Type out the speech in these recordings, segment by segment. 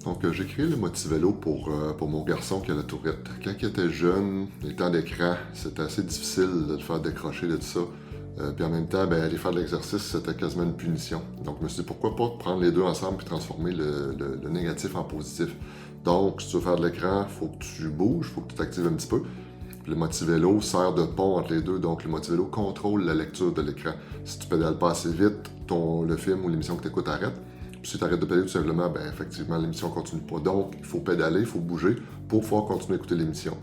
Donc, j'ai créé le Motivélo pour mon garçon qui a la tourette. Quand il était jeune, les temps d'écran, c'était assez difficile de le faire décrocher de tout ça. Puis en même temps, aller faire de l'exercice, c'était quasiment une punition. Donc, je me suis dit, pourquoi pas prendre les deux ensemble et transformer le négatif en positif. Donc, si tu veux faire de l'écran, il faut que tu bouges, il faut que tu t'actives un petit peu. Puis le Motivélo sert de pont entre les deux. Donc, le Motivélo contrôle la lecture de l'écran. Si tu pédales pas assez vite, le film ou l'émission que tu écoutes arrête. Puis si tu arrêtes de pédaler tout simplement, effectivement, l'émission continue pas. Donc, il faut pédaler, il faut bouger pour pouvoir continuer à écouter l'émission.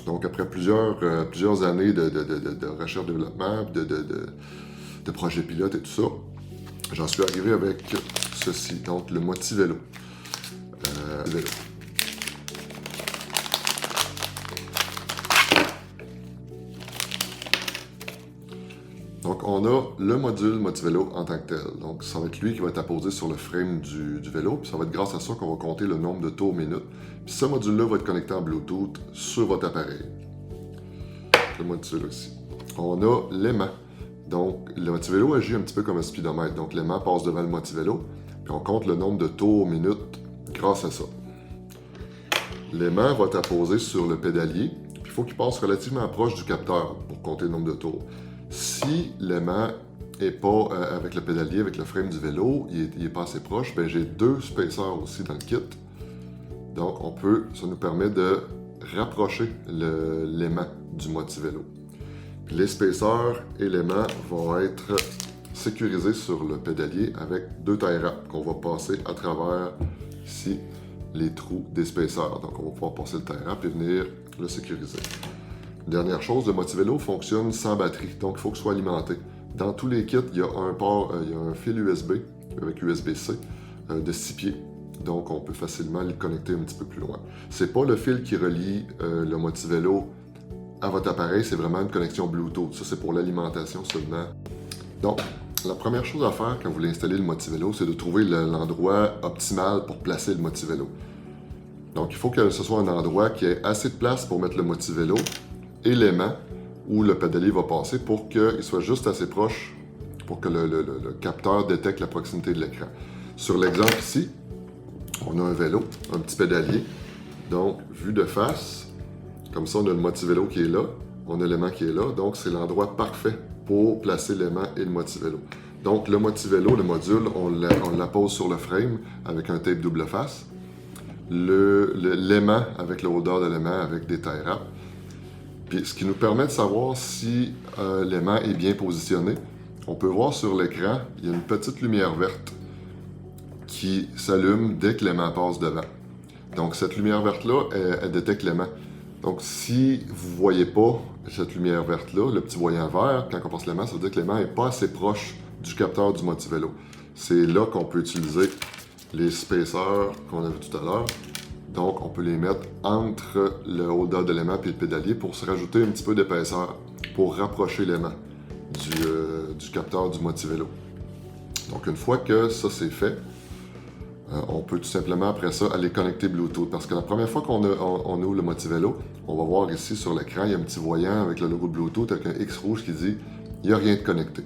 Donc, après plusieurs années de recherche-développement, de projets pilotes et tout ça, j'en suis arrivé avec ceci, donc le Motivélo. Vélo. Donc, on a le module Motivélo en tant que tel. Donc, ça va être lui qui va être apposé sur le frame du vélo. Puis ça va être grâce à ça qu'on va compter le nombre de tours minute. Puis ce module-là va être connecté en Bluetooth sur votre appareil. Le module aussi. On a l'aimant. Donc, le Motivélo agit un petit peu comme un speedomètre. Donc, l'aimant passe devant le Motivélo. Puis on compte le nombre de tours minute grâce à ça. L'aimant va être apposé sur le pédalier. Puis il faut qu'il passe relativement proche du capteur pour compter le nombre de tours. Si l'aimant n'est pas avec le pédalier, avec le frame du vélo, il est pas assez proche, j'ai deux spacers aussi dans le kit. Donc, ça nous permet de rapprocher l'aimant du Motivélo. Puis les spacers et l'aimant vont être sécurisés sur le pédalier avec deux tie wraps qu'on va passer à travers ici les trous des spacers. Donc, on va pouvoir passer le tie wrap et venir le sécuriser. Dernière chose, le Motivélo fonctionne sans batterie, donc il faut que ce soit alimenté. Dans tous les kits, il y a un fil USB avec USB-C de 6 pieds, donc on peut facilement le connecter un petit peu plus loin. C'est pas le fil qui relie le Motivélo à votre appareil, c'est vraiment une connexion Bluetooth. Ça, c'est pour l'alimentation seulement. Donc, la première chose à faire quand vous voulez installer le Motivélo, c'est de trouver l'endroit optimal pour placer le Motivélo. Donc, il faut que ce soit un endroit qui ait assez de place pour mettre le Motivélo et l'aimant où le pédalier va passer pour qu'il soit juste assez proche pour que le capteur détecte la proximité de l'écran. Sur l'exemple ici, on a un vélo, un petit pédalier. Donc, vu de face, comme ça, on a le Motivélo qui est là, on a l'aimant qui est là. Donc, c'est l'endroit parfait pour placer l'aimant et le Motivélo. Donc, le Motivélo, le module, on l'appose sur le frame avec un tape double face. L'aimant avec le holder de l'aimant avec des tie wraps. Puis, ce qui nous permet de savoir si l'aimant est bien positionné. On peut voir sur l'écran, il y a une petite lumière verte qui s'allume dès que l'aimant passe devant. Donc, cette lumière verte-là, elle détecte l'aimant. Donc, si vous ne voyez pas cette lumière verte-là, le petit voyant vert, quand on passe l'aimant, ça veut dire que l'aimant n'est pas assez proche du capteur du Motivélo. C'est là qu'on peut utiliser les spacers qu'on a vu tout à l'heure. Donc, on peut les mettre entre le holder de l'aimant et le pédalier pour se rajouter un petit peu d'épaisseur pour rapprocher l'aimant du capteur du Motivélo. Donc, une fois que ça c'est fait, on peut tout simplement après ça aller connecter Bluetooth. Parce que la première fois qu'on ouvre le Motivélo, on va voir ici sur l'écran, il y a un petit voyant avec le logo de Bluetooth avec un X rouge qui dit « il n'y a rien de connecté ».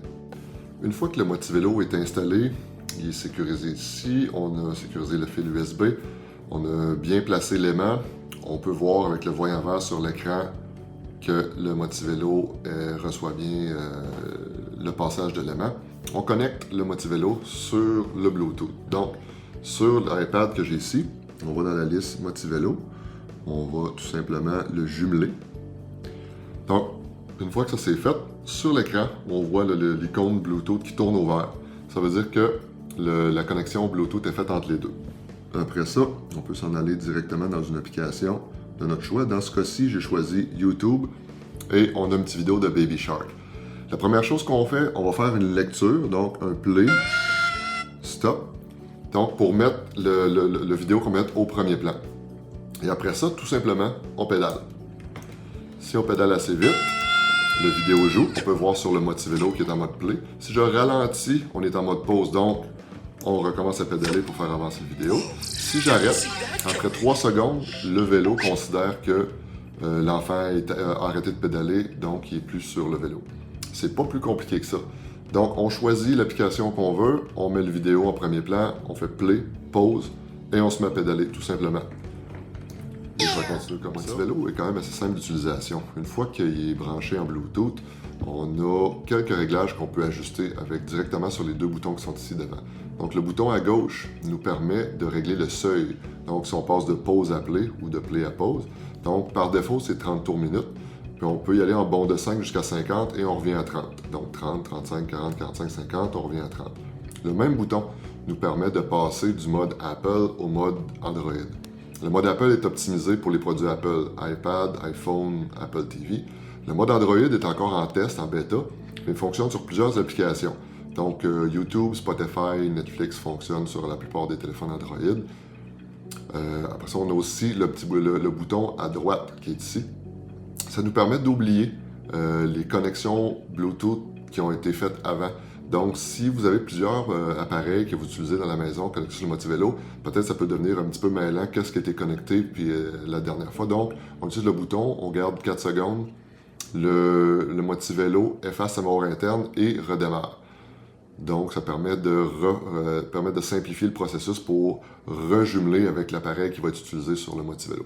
Une fois que le Motivélo est installé, il est sécurisé ici, on a sécurisé le fil USB, on a bien placé l'aimant. On peut voir avec le voyant vert sur l'écran que le Motivélo reçoit bien le passage de l'aimant. On connecte le Motivélo sur le Bluetooth. Donc, sur l'iPad que j'ai ici, on va dans la liste Motivélo. On va tout simplement le jumeler. Donc, une fois que ça c'est fait, sur l'écran, on voit l'icône Bluetooth qui tourne au vert. Ça veut dire que la connexion Bluetooth est faite entre les deux. Après ça, on peut s'en aller directement dans une application de notre choix. Dans ce cas-ci, j'ai choisi YouTube et on a une petite vidéo de Baby Shark. La première chose qu'on fait, on va faire une lecture, donc un play, stop, donc pour mettre le vidéo qu'on met au premier plan. Et après ça, tout simplement, on pédale. Si on pédale assez vite, la vidéo joue. On peut voir sur le Motivélo qui est en mode play. Si je ralentis, on est en mode pause, donc on recommence à pédaler pour faire avancer la vidéo. Si j'arrête, après 3 secondes, le vélo considère que l'enfant a arrêté de pédaler, donc il n'est plus sur le vélo. C'est pas plus compliqué que ça. Donc, on choisit l'application qu'on veut, on met le vidéo en premier plan, on fait play, pause, et on se met à pédaler tout simplement. Et je vais continuer comme ça. Le vélo est quand même assez simple d'utilisation. Une fois qu'il est branché en Bluetooth, on a quelques réglages qu'on peut ajuster directement sur les deux boutons qui sont ici devant. Donc le bouton à gauche nous permet de régler le seuil. Donc si on passe de pause à play ou de play à pause. Donc par défaut c'est 30 tours minute. Puis on peut y aller en bond de 5 jusqu'à 50 et on revient à 30. Donc 30, 35, 40, 45, 50, on revient à 30. Le même bouton nous permet de passer du mode Apple au mode Android. Le mode Apple est optimisé pour les produits Apple, iPad, iPhone, Apple TV. Le mode Android est encore en test, en bêta, mais fonctionne sur plusieurs applications. Donc YouTube, Spotify, Netflix fonctionnent sur la plupart des téléphones Android. Après ça, on a aussi le bouton à droite qui est ici. Ça nous permet d'oublier les connexions Bluetooth qui ont été faites avant. Donc, si vous avez plusieurs appareils que vous utilisez dans la maison connectés sur le Motivélo, peut-être ça peut devenir un petit peu mêlant qu'est-ce qui était connecté puis la dernière fois. Donc, on utilise le bouton, on garde 4 secondes, le Motivélo efface sa mémoire interne et redémarre. Donc, ça permet de simplifier le processus pour rejumeler avec l'appareil qui va être utilisé sur le Motivélo.